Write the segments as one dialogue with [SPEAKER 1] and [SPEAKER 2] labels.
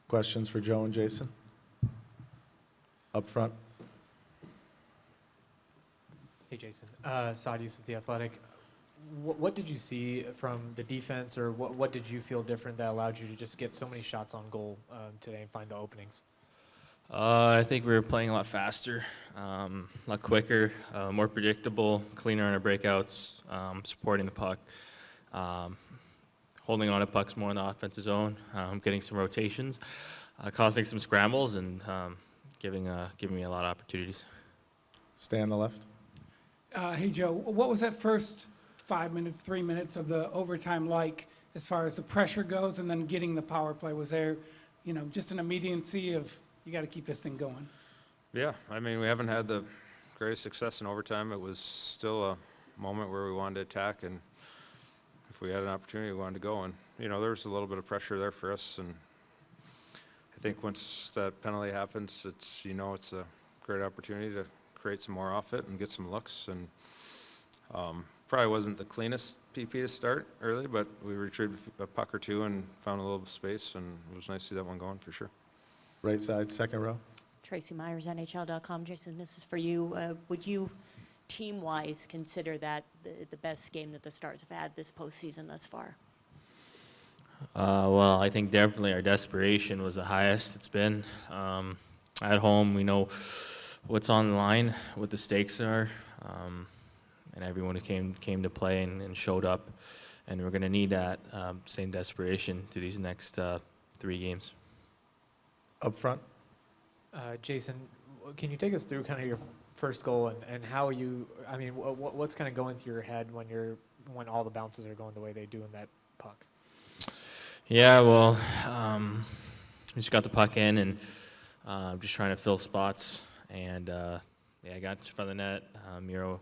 [SPEAKER 1] Questions for Joe and Jason? Up front.
[SPEAKER 2] Hey, Jason. Sadis with The Athletic. What did you see from the defense, or what did you feel different that allowed you to just get so many shots on goal today and find the openings?
[SPEAKER 3] I think we were playing a lot faster, a lot quicker, more predictable, cleaner on our breakouts, supporting the puck, holding on to pucks more in the offensive zone, getting some rotations, causing some scrambles, and giving me a lot of opportunities.
[SPEAKER 1] Stay on the left.
[SPEAKER 4] Hey, Joe, what was that first 5 minutes, 3 minutes of the overtime like as far as the pressure goes and then getting the power play? Was there, just an immediacy of you got to keep this thing going?
[SPEAKER 5] Yeah, I mean, we haven't had the greatest success in overtime. It was still a moment where we wanted to attack, and if we had an opportunity, we wanted to go. And, there was a little bit of pressure there for us. And I think once that penalty happens, it's a great opportunity to create some more off it and get some looks. And probably wasn't the cleanest PP to start early, but we retrieved a puck or two and found a little space, and it was nice to see that one going for sure.
[SPEAKER 1] Right side, second row.
[SPEAKER 6] Tracy Myers, NHL.com. Jason, this is for you. Would you, team-wise, consider that the best game that the Stars have had this postseason thus far?
[SPEAKER 3] Well, I think definitely our desperation was the highest it's been. At home, we know what's on the line, what the stakes are, and everyone who came to play and showed up. And we're going to need that same desperation to these next 3 games.
[SPEAKER 1] Up front.
[SPEAKER 2] Jason, can you take us through kind of your first goal and how what's kind of going through your head when all the bounces are going the way they do in that puck?
[SPEAKER 3] Yeah, well, we just got the puck in and just trying to fill spots. And I got in front of the net. Miro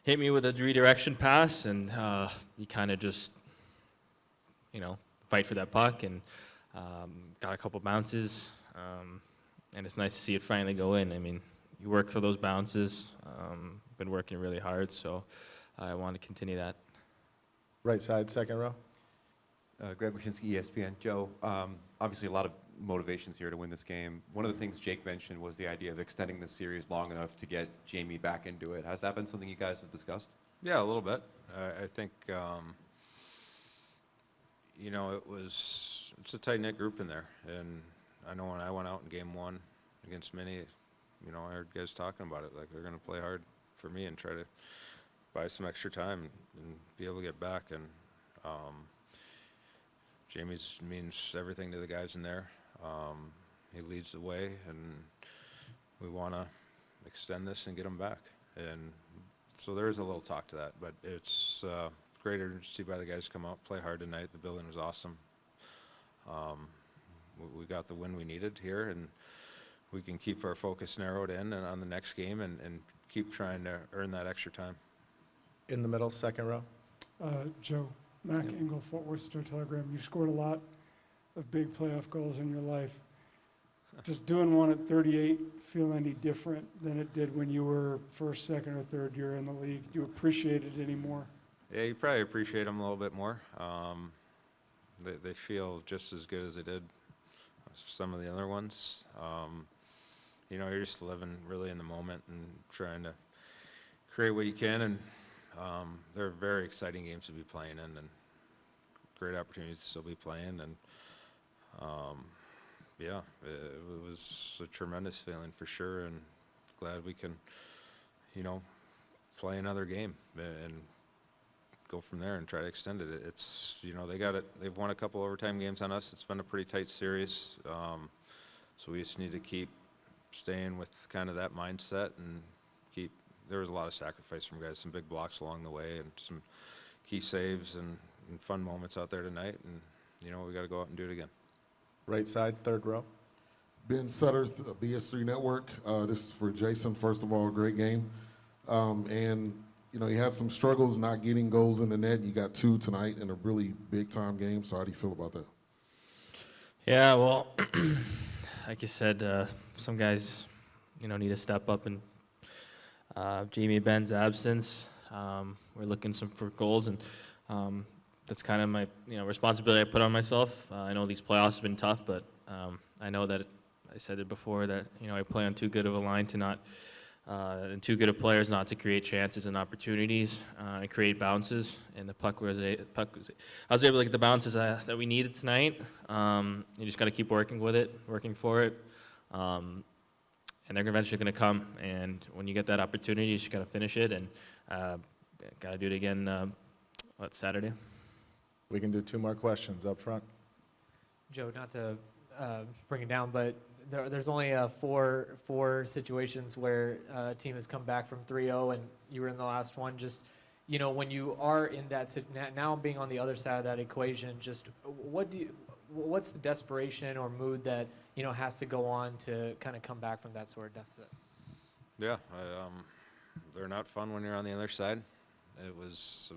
[SPEAKER 3] hit me with a redirection pass, and you kind of just, fight for that puck, and got a couple bounces. And it's nice to see it finally go in. I mean, you work for those bounces. Been working really hard, so I want to continue that.
[SPEAKER 1] Right side, second row.
[SPEAKER 7] Greg Wyshynski, ESPN. Joe, obviously a lot of motivations here to win this game. One of the things Jake mentioned was the idea of extending the series long enough to get Jamie back into it. Has that been something you guys have discussed?
[SPEAKER 5] Yeah, a little bit. I think, it's a tight-knit group in there. And I know when I went out in game 1 against Minnie, I heard guys talking about it, like they're going to play hard for me and try to buy some extra time and be able to get back. And Jamie's means everything to the guys in there. He leads the way, and we want to extend this and get him back. And so there is a little talk to that, but it's great urgency by the guys to come out, play hard tonight. The building was awesome. We got the win we needed here, and we can keep our focus narrowed in and on the next game and keep trying to earn that extra time.
[SPEAKER 1] In the middle, second row.
[SPEAKER 8] Joe, Mac Engel, Fort Worth Star-Telegram. You've scored a lot of big playoff goals in your life. Does doing one at 38 feel any different than it did when you were first, second, or third year in the league? Do you appreciate it anymore?
[SPEAKER 5] Yeah, you probably appreciate them a little bit more. They feel just as good as they did some of the other ones. You're just living really in the moment and trying to create what you can, and they're very exciting games to be playing in, and great opportunities to still be playing. And it was a tremendous feeling for sure, and glad we can, play another game and go from there and try to extend it. It's, they got it. They've won a couple overtime games on us. It's been a pretty tight series. So we just need to keep staying with kind of that mindset and there was a lot of sacrifice from guys, some big blocks along the way and some key saves and fun moments out there tonight. And, we got to go out and do it again.
[SPEAKER 1] Right side, third row.
[SPEAKER 9] Ben Sutter, BS3 Network. This is for Jason. First of all, great game. You had some struggles not getting goals in the net. You got 2 tonight in a really big-time game. So how do you feel about that?
[SPEAKER 3] Yeah, well, like you said, some guys, need to step up. And Jamie Ben's absence, we're looking for goals, and that's kind of my responsibility I put on myself. I know these playoffs have been tough, but I know that I said it before that I play on too good of a line to not and too good of players not to create chances and opportunities and create bounces. And the puck was I was able to get the bounces that we needed tonight. You just got to keep working with it, working for it, and they're eventually going to come. And when you get that opportunity, you just got to finish it and got to do it again. Saturday?
[SPEAKER 1] We can do 2 more questions up front.
[SPEAKER 2] Joe, not to bring it down, but there's only four situations where a team has come back from 3-0, and you were in the last one. Just, when you are in that, now being on the other side of that equation, just what's the desperation or mood that, has to go on to kind of come back from that sort of deficit?
[SPEAKER 5] Yeah, they're not fun when you're on the other side. There was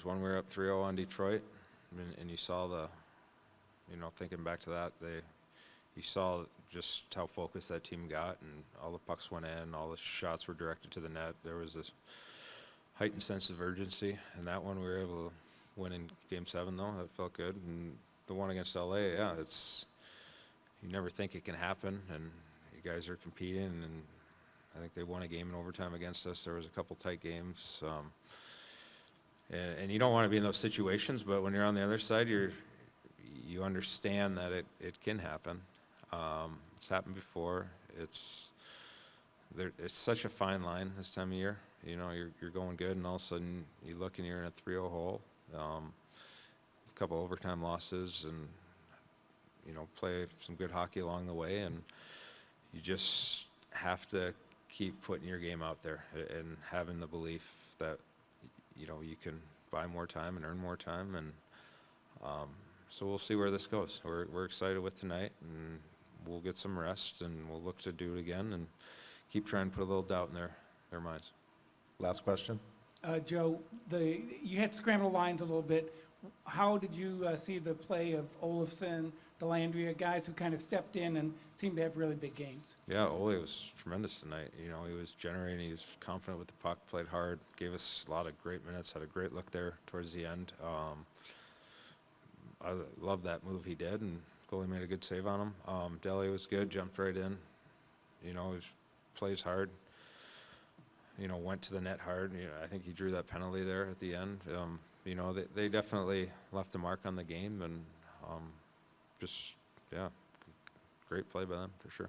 [SPEAKER 5] one we were up 3-0 on Detroit, and you saw thinking back to that, you saw just how focused that team got, and all the pucks went in, all the shots were directed to the net. There was this heightened sense of urgency, and that one we were able to win in Game 7, though. That felt good. And the one against LA, yeah, you never think it can happen, and you guys are competing, and I think they won a game in overtime against us. There was a couple tight games. And you don't want to be in those situations, but when you're on the other side, you understand that it can happen. It's happened before. It's such a fine line this time of year. You're going good, and all of a sudden you look and you're in a 3-0 hole. A couple overtime losses, and play some good hockey along the way, and you just have to keep putting your game out there and having the belief that you can buy more time and earn more time, and so we'll see where this goes. We're excited with tonight, and we'll get some rest, and we'll look to do it again and keep trying to put a little doubt in their minds.
[SPEAKER 1] Last question.
[SPEAKER 4] Joe, you had scrambled lines a little bit. How did you see the play of Olofsson, Delandria, guys who kind of stepped in and seemed to have really big games?
[SPEAKER 5] Yeah, Ole was tremendous tonight. He was generating, he was confident with the puck, played hard, gave us a lot of great minutes, had a great look there towards the end. I love that move he did, and goalie made a good save on him. Deli was good, jumped right in. He plays hard. Went to the net hard. I think he drew that penalty there at the end. They definitely left a mark on the game, and great play by them for sure.